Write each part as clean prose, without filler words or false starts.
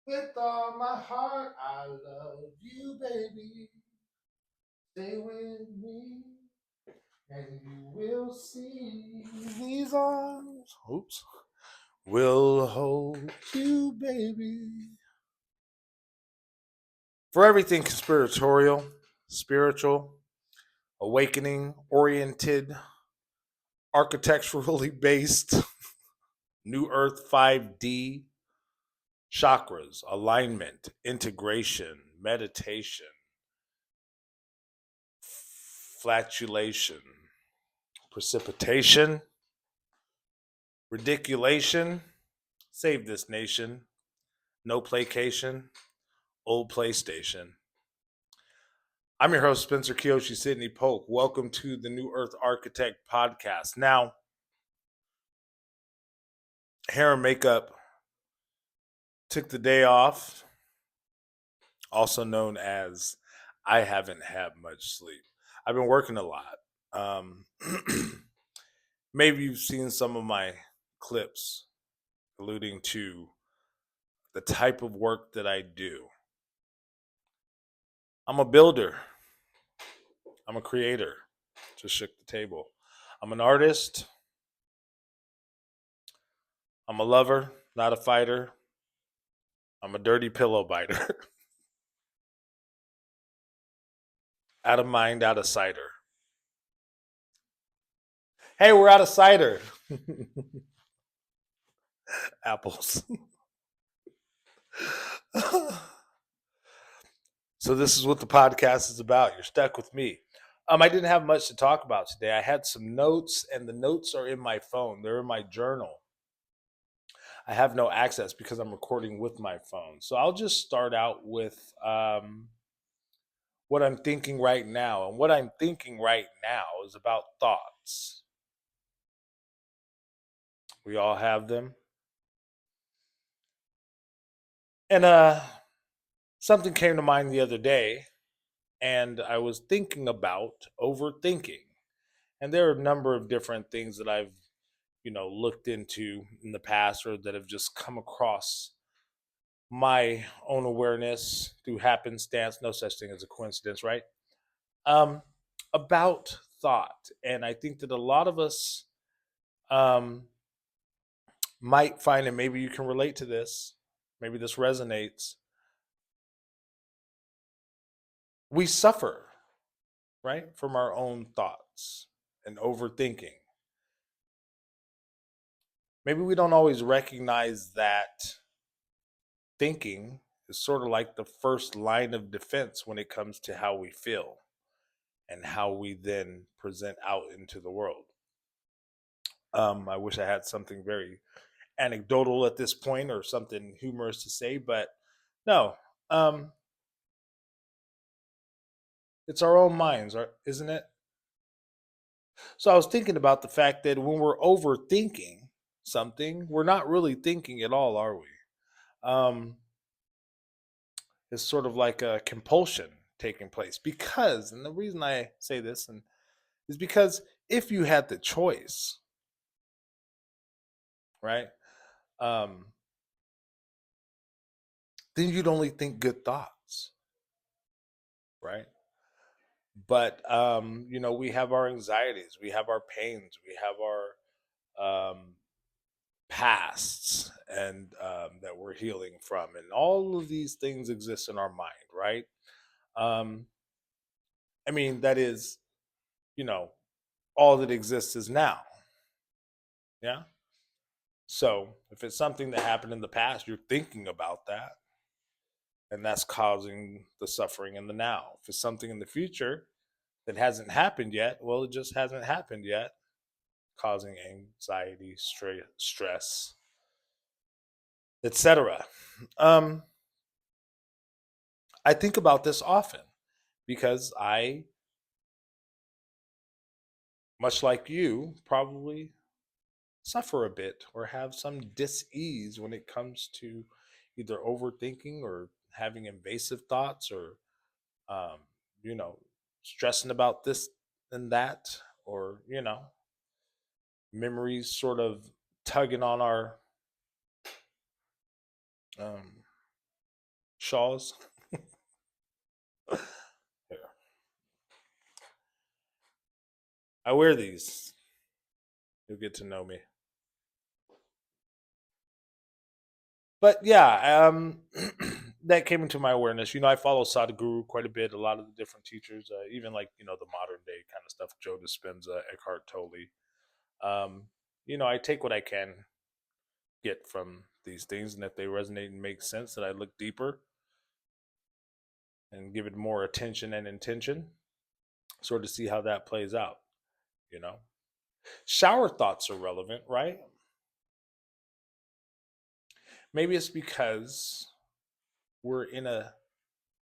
With all my heart, I love you, baby. Stay with me, and you will see these arms. Oops. Will hold you, baby. For everything conspiratorial, spiritual, awakening, oriented, architecturally based, New Earth 5D, chakras, alignment, integration, meditation, flatulation, precipitation, ridiculation, save this nation, no placation, old PlayStation. I'm your host, Spencer Kiyoshi Sidney Polk. Welcome to the New Earth Architect podcast. Now, hair and makeup took the day off, also known as I haven't had much sleep. I've been working a lot. Um, Maybe you've seen some of my clips alluding to the type of work that I do. I'm a builder, I'm a creator. Just shook the table. I'm an artist, I'm a lover, not a fighter. I'm a dirty pillow biter. Out of mind, out of cider. Hey, we're out of cider. Apples. So this is what the podcast is about. You're stuck with me. I didn't have much to talk about today. I had some notes, and the notes are in my phone. They're in my journal. I have no access because I'm recording with my phone. So I'll just start out with what I'm thinking right now. And what I'm thinking right now is about thoughts. We all have them. And something came to mind the other day, and I was thinking about overthinking. And there are a number of different things that I've, looked into in the past or that have just come across my own awareness through happenstance, no such thing as a coincidence, right? Um, about thought. And I think that a lot of us um, might find, and maybe you can relate to this, maybe this resonates. We suffer, right, from our own thoughts and overthinking. Maybe we don't always recognize that thinking is sort of like the first line of defense when it comes to how we feel and how we then present out into the world. I wish I had something very anecdotal at this point or something humorous to say, but no. Um, it's our own minds, isn't it? So I was thinking about the fact that when we're overthinking something, we're not really thinking at all, are we? Um, it's sort of like a compulsion taking place because, and the reason I say this is because if you had the choice, right, um, then you'd only think good thoughts, right? But we have our anxieties, we have our pains, we have our pasts, and that we're healing from, and all of these things exist in our mind, right? Um, I mean, that is, you know, all that exists is now. Yeah. So if it's something that happened in the past, you're thinking about that, and that's causing the suffering in the now. If it's something in the future that hasn't happened yet, well, it just hasn't happened yet, causing anxiety, stress, etc. Um, I think about this often because I, much like you, probably suffer a bit or have some dis-ease when it comes to either overthinking or having invasive thoughts or um, you know stressing about this and that, or memories sort of tugging on our um, shawls. Here. I wear these. You'll get to know me. But yeah, that came into my awareness. I follow Sadhguru quite a bit. A lot of the different teachers, even like the modern day kind of stuff, Joe Dispenza, Eckhart Tolle. Um, I take what I can get from these things, and if they resonate and make sense, that I look deeper and give it more attention and intention, sort of see how that plays out. You know, shower thoughts are relevant, right? Maybe it's because we're in a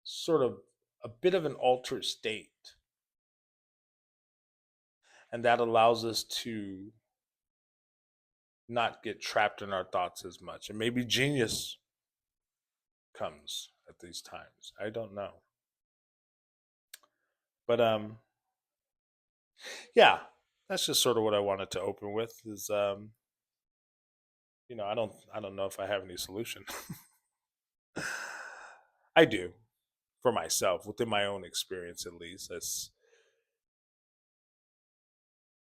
sort of a bit of an altered state, and that allows us to not get trapped in our thoughts as much. And maybe genius comes at these times. I don't know. But yeah, that's just sort of what I wanted to open with is I don't know if I have any solution. I do for myself within my own experience at least. That's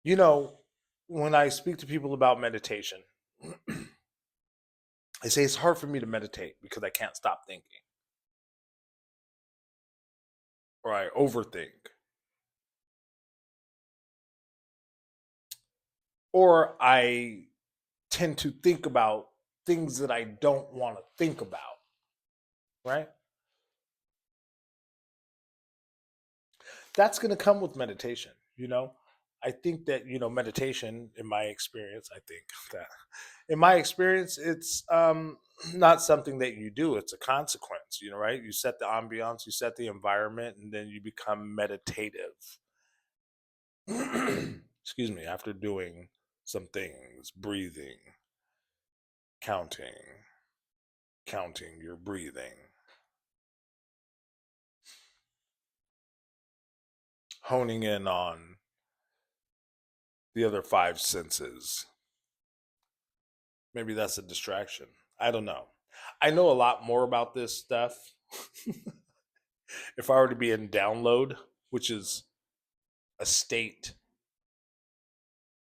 you know, when I speak to people about meditation, I say it's hard for me to meditate because I can't stop thinking or I overthink or I tend to think about things that I don't want to think about, right? That's going to come with meditation. I think that, meditation, in my experience, I think that in my experience, it's not something that you do, it's a consequence, right? You set the ambiance, you set the environment, and then you become meditative. Excuse me, after doing some things, breathing, counting, counting your breathing, honing in on the other five senses. Maybe that's a distraction. I don't know. I know a lot more about this stuff if I were to be in download, which is a state.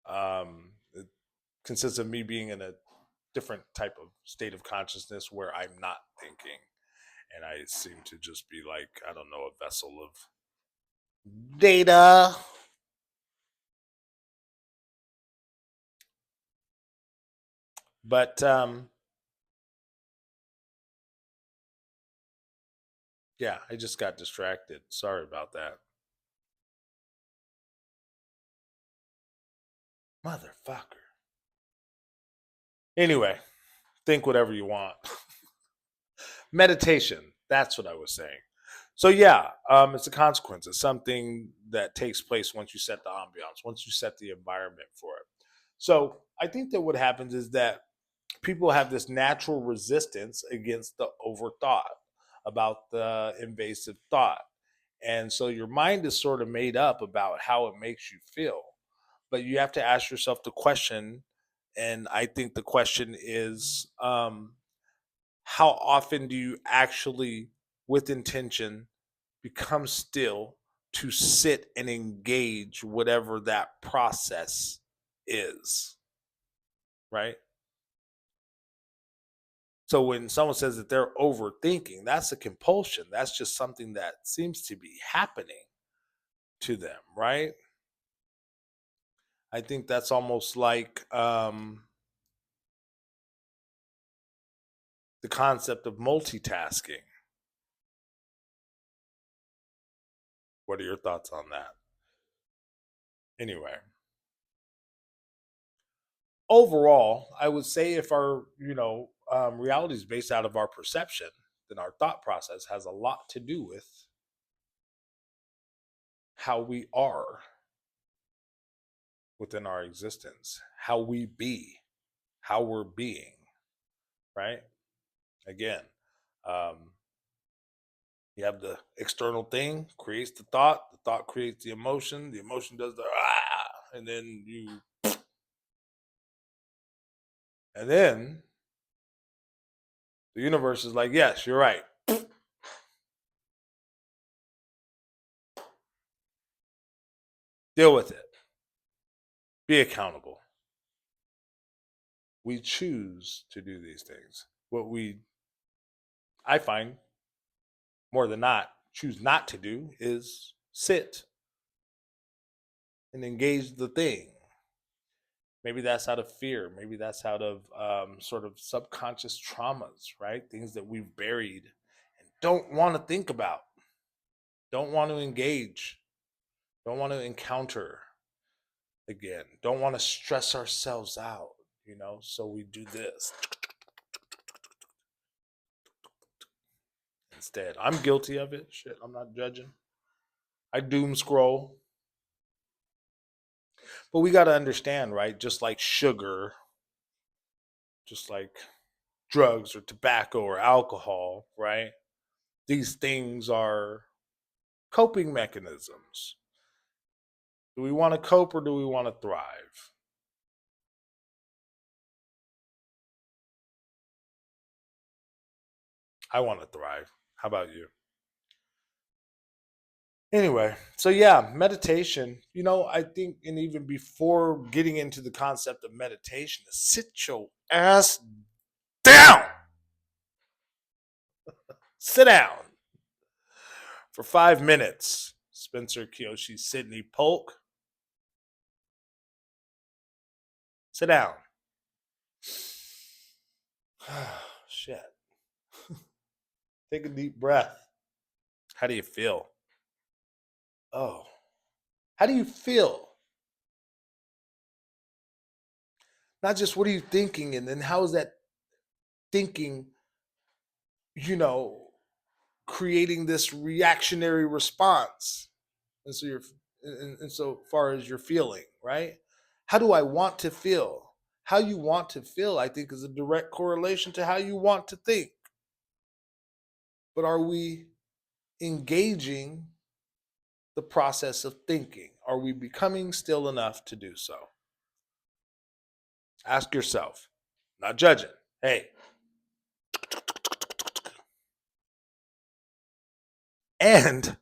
It consists of me being in a different type of state of consciousness where I'm not thinking. And I seem to just be like, I don't know, a vessel of data. But yeah, I just got distracted. Sorry about that. Motherfucker. Anyway, think whatever you want. Meditation. That's what I was saying. So yeah, it's a consequence. It's something that takes place once you set the ambiance, once you set the environment for it. So I think that what happens is that people have this natural resistance against the overthought about the invasive thought. And so your mind is sort of made up about how it makes you feel. But you have to ask yourself the question, and I think the question is how often do you actually, with intention, become still to sit and engage whatever that process is, right? So when someone says that they're overthinking, that's a compulsion. That's just something that seems to be happening to them, right? I think that's almost like the concept of multitasking. What are your thoughts on that? Anyway, overall, I would say if our reality is based out of our perception, then our thought process has a lot to do with how we are within our existence, how we be, how we're being, right? Again, um, you have the external thing creates the thought creates the emotion does the and then and then the universe is like, yes, you're right. Deal with it. Be accountable. We choose to do these things. I find, more than not, choose not to do is sit and engage the thing. Maybe that's out of fear. Maybe that's out of sort of subconscious traumas, right? Things that we've buried and don't want to think about, don't want to engage, don't want to encounter again, don't want to stress ourselves out, So we do this instead. I'm guilty of it. Shit, I'm not judging. I doom scroll. But we got to understand, right? Just like sugar, just like drugs or tobacco or alcohol, right? These things are coping mechanisms. Do we want to cope or do we want to thrive? I want to thrive. How about you? Anyway, so yeah, meditation, I think, and even before getting into the concept of meditation, is sit your ass down. Sit down for 5 minutes. Spencer Kiyoshi, Sidney Polk. Sit down. Shit. Take a deep breath. How do you feel? Oh, how do you feel? Not just what are you thinking, and then how is that thinking, you know, creating this reactionary response? And so you're, and so far as you're feeling, right? How do I want to feel? How you want to feel, I think, is a direct correlation to how you want to think. But are we engaging the process of thinking? Are we becoming still enough to do so? Ask yourself, not judging. Hey, and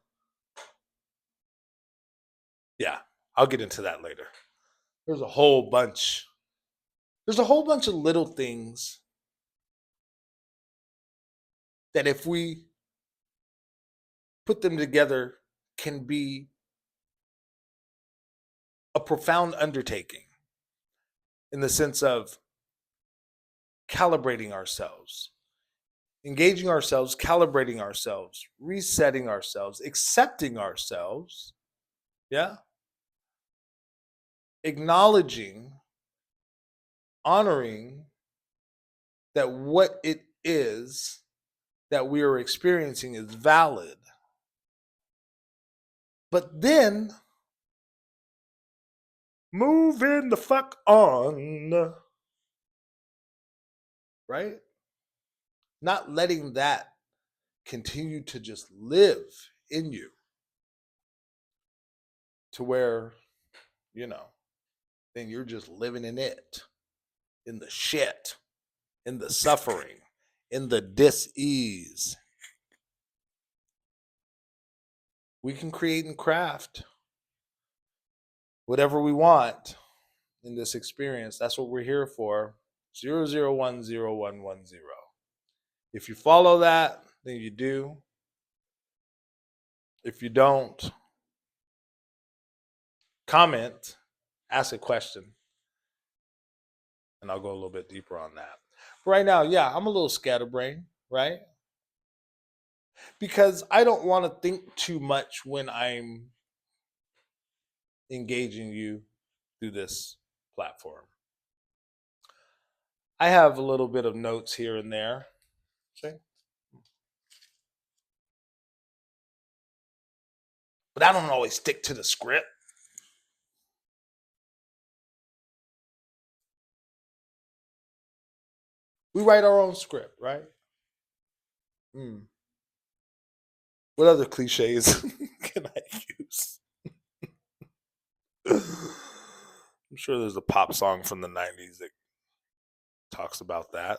yeah, I'll get into that later. There's a whole bunch. There's a whole bunch of little things that if we put them together can be a profound undertaking in the sense of calibrating ourselves, engaging ourselves, calibrating ourselves, resetting ourselves, accepting ourselves, yeah, acknowledging, honoring that what it is that we are experiencing is valid. But then moving the fuck on, right? Not letting that continue to just live in you to where, you know, then you're just living in it, in the shit, in the suffering, in the dis-ease. We can create and craft whatever we want in this experience. That's what we're here for. 00101110. If you follow that, then you do. If you don't, comment, ask a question, and I'll go a little bit deeper on that. Right now, yeah, I'm a little scatterbrained, right? Because I don't want to think too much when I'm engaging you through this platform. I have a little bit of notes here and there. See? But I don't always stick to the script. We write our own script, right? Mm. What other cliches can I use? I'm sure there's a pop song from the 90s that talks about that,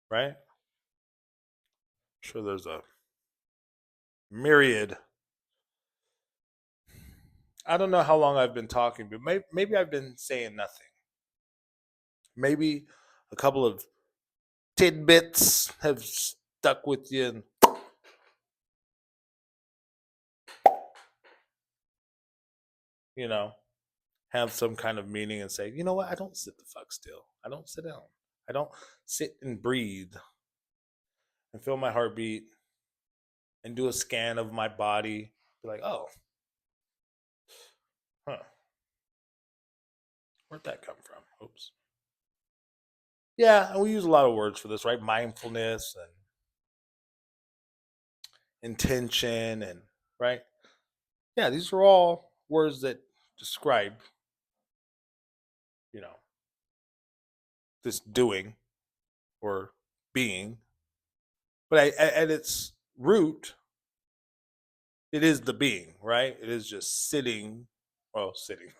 right? I'm sure there's a myriad I don't know how long I've been talking, but maybe I've been saying nothing. Maybe a couple of tidbits have stuck with you and, you know, have some kind of meaning and say, you know what? I don't sit the fuck still. I don't sit down. I don't sit and breathe and feel my heartbeat and do a scan of my body. Be like, oh, huh, where'd that come from? Oops. Yeah, and we use a lot of words for this, right? Mindfulness and intention and right. Yeah, these are all words that describe, you know, this doing or being. But at its root, it is the being, right? It is just sitting. Well, sitting.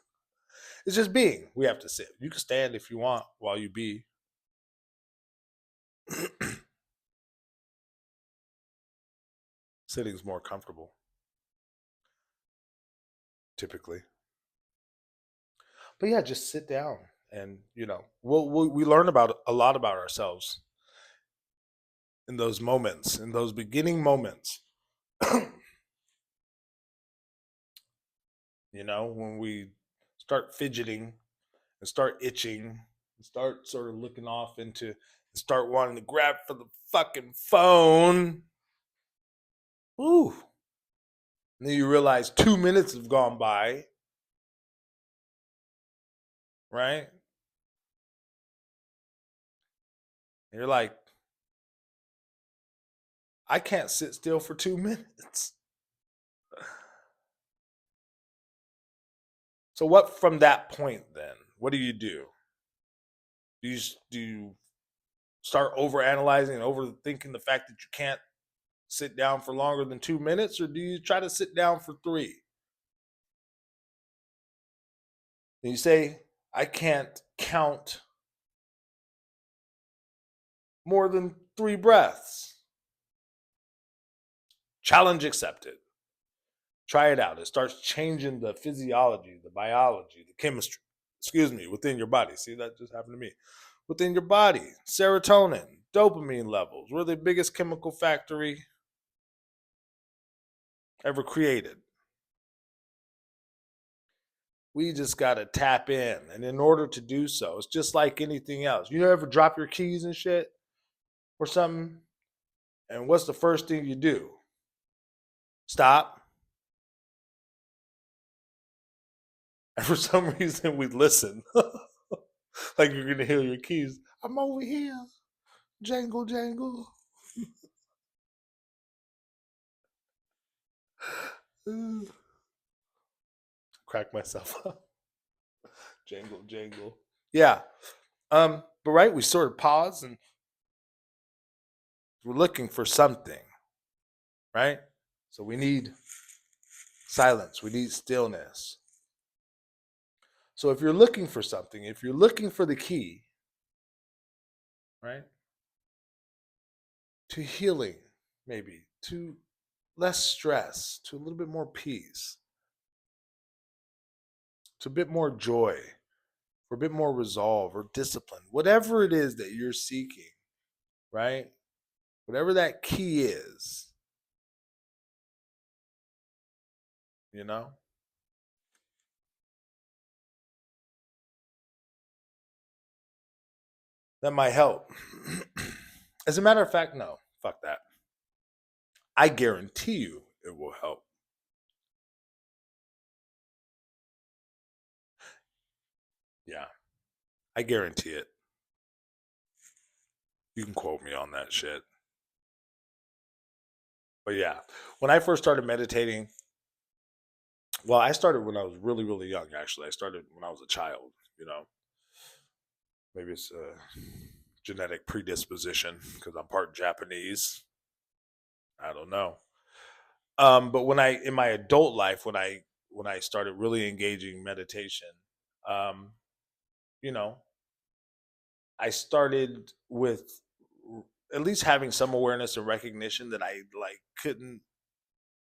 It's just being. We have to sit. You can stand if you want while you be. Sitting's more comfortable, typically. But yeah, just sit down, and we learn about a lot about ourselves in those moments, in those beginning moments. When we start fidgeting and start itching and start sort of looking off into and start wanting to grab for the fucking phone. Ooh. And then you realize 2 minutes have gone by, right? And you're like, I can't sit still for 2 minutes. So what from that point then? What do you do? Do you start over analyzing and overthinking the fact that you can't sit down for longer than 2 minutes, or do you try to sit down for three? And you say, I can't count more than three breaths. Challenge accepted. Try it out. It starts changing the physiology, the biology, the chemistry, within your body. See, that just happened to me. Within your body, serotonin, dopamine levels. We're the biggest chemical factory ever created. We just got to tap in. And in order to do so, it's just like anything else. You ever drop your keys and shit or something? And what's the first thing you do? Stop. And for some reason, we listen. Like you're going to hear your keys. I'm over here. Jangle, jangle. Crack myself up. Jangle, jangle. Yeah. But right, we sort of pause and we're looking for something, right? So we need silence. We need stillness. So if you're looking for something, if you're looking for the key, right, to healing, maybe to less stress, to a little bit more peace, to a bit more joy, for a bit more resolve or discipline, whatever it is that you're seeking, right? Whatever that key is, you know, that might help. As a matter of fact, no, fuck that. I guarantee you it will help. Yeah, I guarantee it. You can quote me on that shit. But yeah, when I first started meditating, well, I started when I was really, really young, actually. I started when I was a child, you know. Maybe it's a genetic predisposition because I'm part Japanese. I don't know. But in my adult life, when I started really engaging meditation, um, you know, I started with at least having some awareness and recognition that I like couldn't.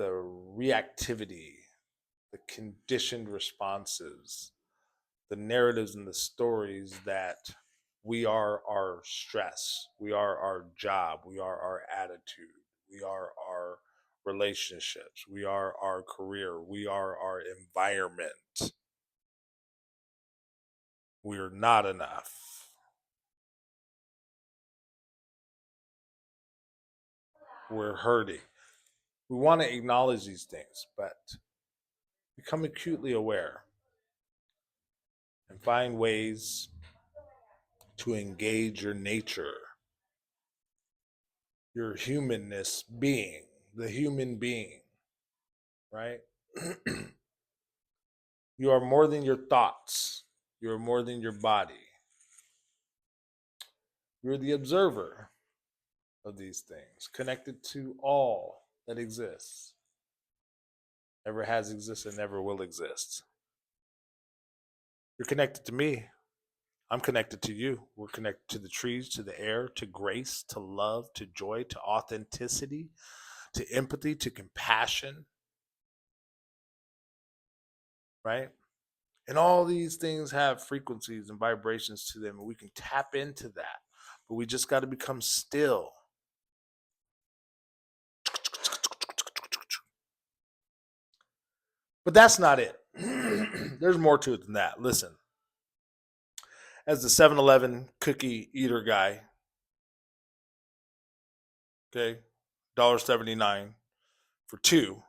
the reactivity, the conditioned responses, the narratives and the stories that we are our stress, we are our job, we are our attitude, we are our relationships, we are our career, we are our environment. We're not enough. We're hurting. We want to acknowledge these things, but become acutely aware and find ways to engage your nature, your humanness being, the human being, right? You are more than your thoughts. You are more than your body. You're the observer of these things, connected to all that exists, ever has existed, and never will exist. You're connected to me. I'm connected to you. We're connected to the trees, to the air, to grace, to love, to joy, to authenticity, to empathy, to compassion, right? And all these things have frequencies and vibrations to them, and we can tap into that. But we just got to become still. But that's not it. There's more to it than that. Listen, as the 7-Eleven cookie eater guy, okay, $1.79 for two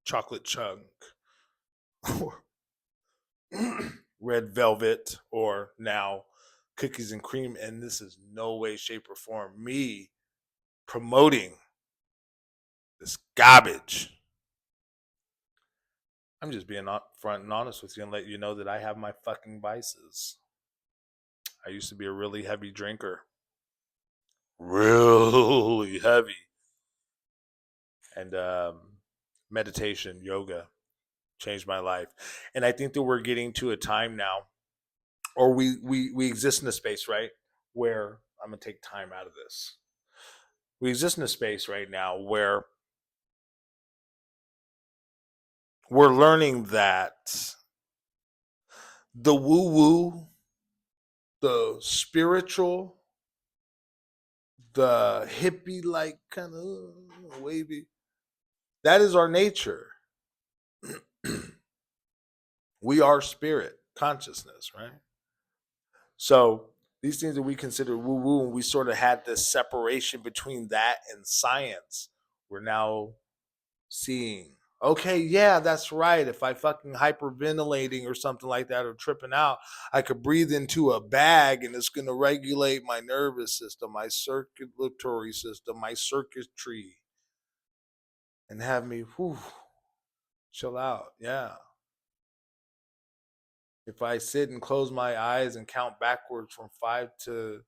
chocolate chunk or red velvet or now cookies and cream. And this is no way, shape, or form me promoting this garbage. I'm just being upfront and honest with you and let you know that I have my fucking vices. I used to be a really heavy drinker. Really heavy. And meditation, yoga changed my life. And I think that we're getting to a time now, or we exist in a space, right, where I'm going to take time out of this. We exist in a space right now where we're learning that the woo woo, the spiritual, the hippie like kind of wavy, that is our nature. We are spirit consciousness, right? So these things that we consider woo woo, and we sort of had this separation between that and science. We're now seeing, okay, yeah, that's right. If I fucking hyperventilating or something like that or tripping out, I could breathe into a bag and it's going to regulate my nervous system, my circulatory system, my circuitry, and have me chill out. Yeah. If I sit and close my eyes and count backwards from 5 to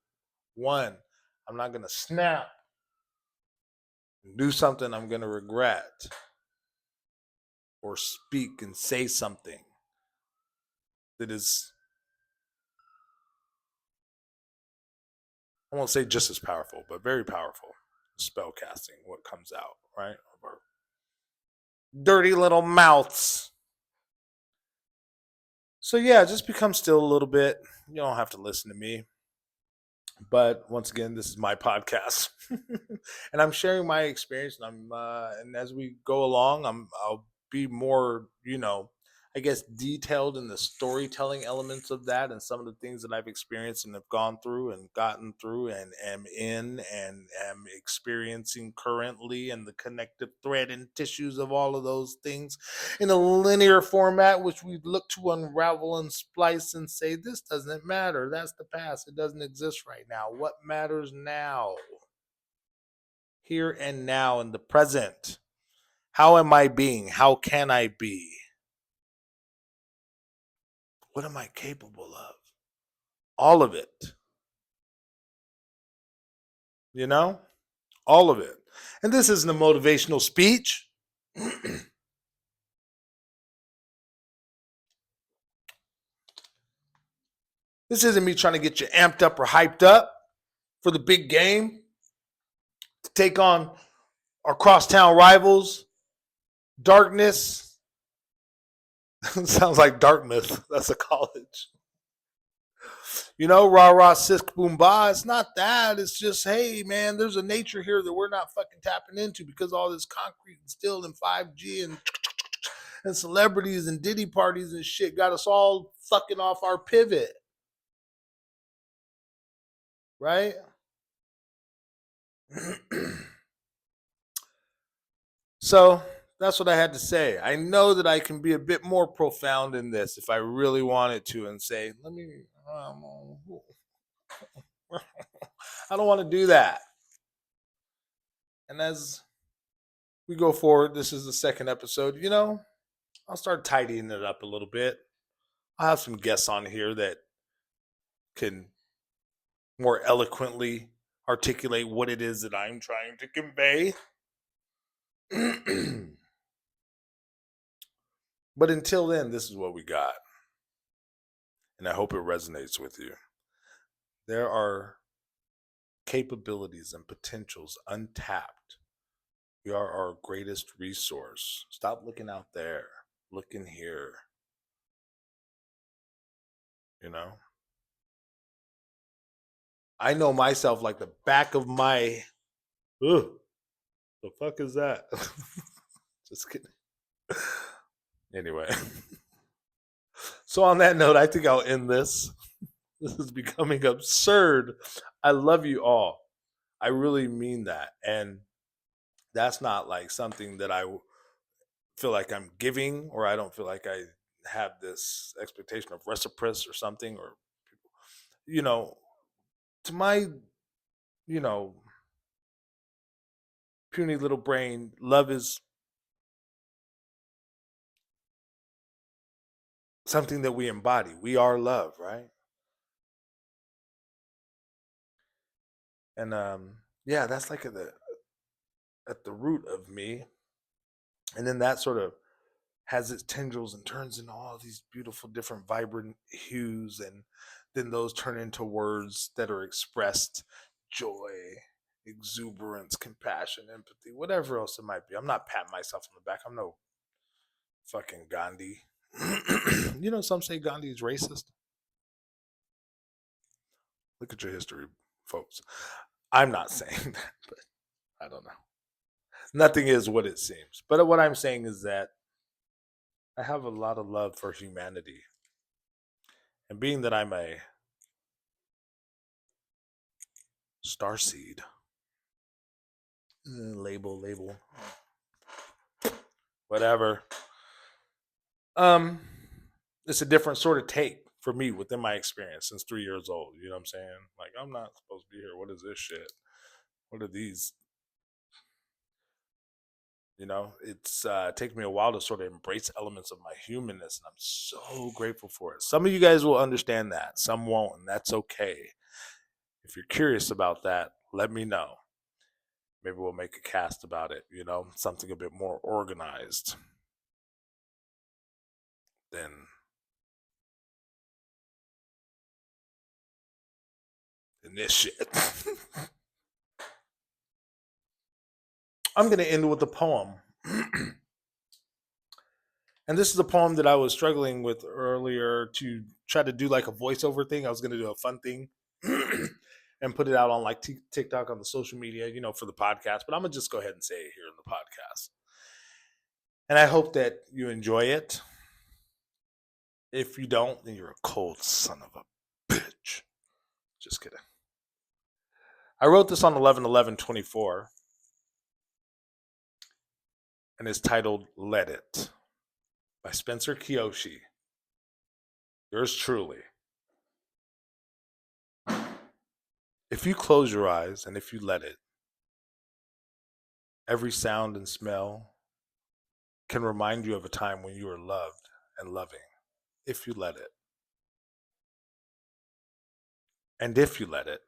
1, I'm not going to snap and do something I'm going to regret or speak and say something that is, I won't say just as powerful, but very powerful. Spell casting, what comes out, right? Of our dirty little mouths. So, yeah, just become still a little bit. You don't have to listen to me. But once again, this is my podcast, and I'm sharing my experience. And as we go along, I'll be more, I guess, detailed in the storytelling elements of that, and some of the things that I've experienced and have gone through and gotten through, and am in and am experiencing currently, and the connective thread and tissues of all of those things in a linear format, which we look to unravel and splice and say, this doesn't matter. That's the past. It doesn't exist right now. What matters now? Here and now in the present. How am I being? How can I be? What am I capable of? All of it. You know? All of it. And this isn't a motivational speech. This isn't me trying to get you amped up or hyped up for the big game to take on our crosstown rivals, Darkness sounds like Dartmouth. That's a college. Rah rah sisk boom ba. It's not that. It's just, hey man, there's a nature here that we're not fucking tapping into because all this concrete and steel and 5G and celebrities and Diddy parties and shit got us all fucking off our pivot, right? So that's what I had to say. I know that I can be a bit more profound in this if I really wanted to and say, let me, um, I don't want to do that. And as we go forward, this is the second episode, I'll start tidying it up a little bit. I'll have some guests on here that can more eloquently articulate what it is that I'm trying to convey. But until then, this is what we got. And I hope it resonates with you. There are capabilities and potentials untapped. We are our greatest resource. Stop looking out there. Look in here. You know? I know myself like the back of my. Ugh, the fuck is that? Just kidding. Anyway. So on that note, I think I'll end this. This is becoming absurd. I love you all. I really mean that. And that's not like something that I feel like I'm giving, or I don't feel like I have this expectation of reciprocity or something, or, you know, to my, you know, puny little brain, love is something that we embody. We are love, right? And yeah, that's like at the root of me. And then that sort of has its tendrils and turns into all these beautiful, different, vibrant hues, and then those turn into words that are expressed: joy, exuberance, compassion, empathy, whatever else it might be. I'm not patting myself on the back. I'm no fucking Gandhi. Some say Gandhi is racist. Look at your history, folks. I'm not saying that, but I don't know. Nothing is what it seems. But what I'm saying is that I have a lot of love for humanity. And being that I'm a starseed, label, whatever, um, it's a different sort of take for me within my experience since 3 years old. You know what I'm saying? Like, I'm not supposed to be here. What is this shit? What are these? It's taken me a while to sort of embrace elements of my humanness, and I'm so grateful for it. Some of you guys will understand that, some won't, and that's okay. If you're curious about that, let me know. Maybe we'll make a cast about it, something a bit more organized than this shit. I'm going to end with a poem. And this is a poem that I was struggling with earlier to try to do like a voiceover thing. I was going to do a fun thing and put it out on like TikTok on the social media, for the podcast. But I'm going to just go ahead and say it here in the podcast. And I hope that you enjoy it. If you don't, then you're a cold son of a bitch. Just kidding. I wrote this on 11/11/24, and it's titled Let It by Spencer Kiyoshi. Yours truly. If you close your eyes and if you let it, every sound and smell can remind you of a time when you were loved and loving. If you let it. And if you let it,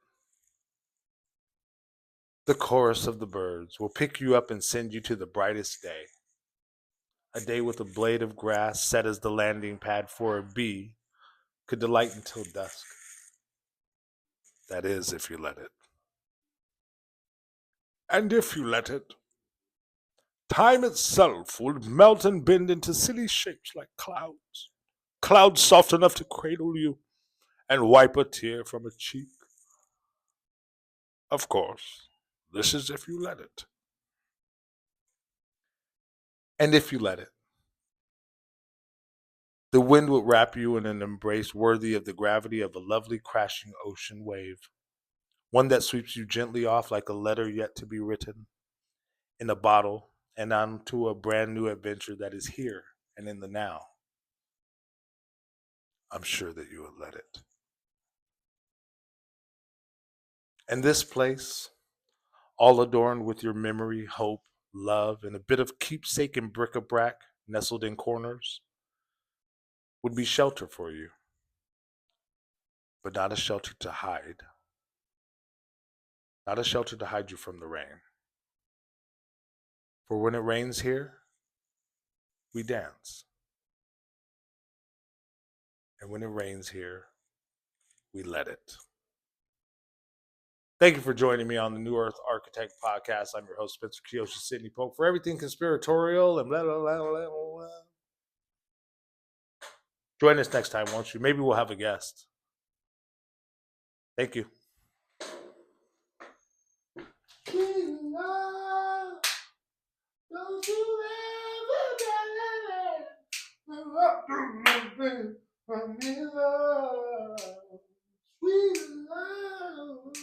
the chorus of the birds will pick you up and send you to the brightest day. A day with a blade of grass set as the landing pad for a bee could delight until dusk. That is, if you let it. And if you let it, Time itself would melt and bend into silly shapes like clouds. Clouds soft enough to cradle you and wipe a tear from a cheek. Of course, this is if you let it. And if you let it, the wind would wrap you in an embrace worthy of the gravity of a lovely crashing ocean wave, one that sweeps you gently off like a letter yet to be written in a bottle and onto a brand new adventure that is here and in the now. I'm sure that you would let it. And this place, all adorned with your memory, hope, love, and a bit of keepsake and bric-a-brac nestled in corners, would be shelter for you, but not a shelter to hide, not a shelter to hide you from the rain. For when it rains here, we dance. And when it rains here, we let it. Thank you for joining me on the New Earth Architect podcast. I'm your host, Spencer Kiyoshi Sidney Pope. For everything conspiratorial and blah, blah, blah, blah, blah. Join us next time, won't you? Maybe we'll have a guest. Thank you. Don't you ever get from me, love, sweet love.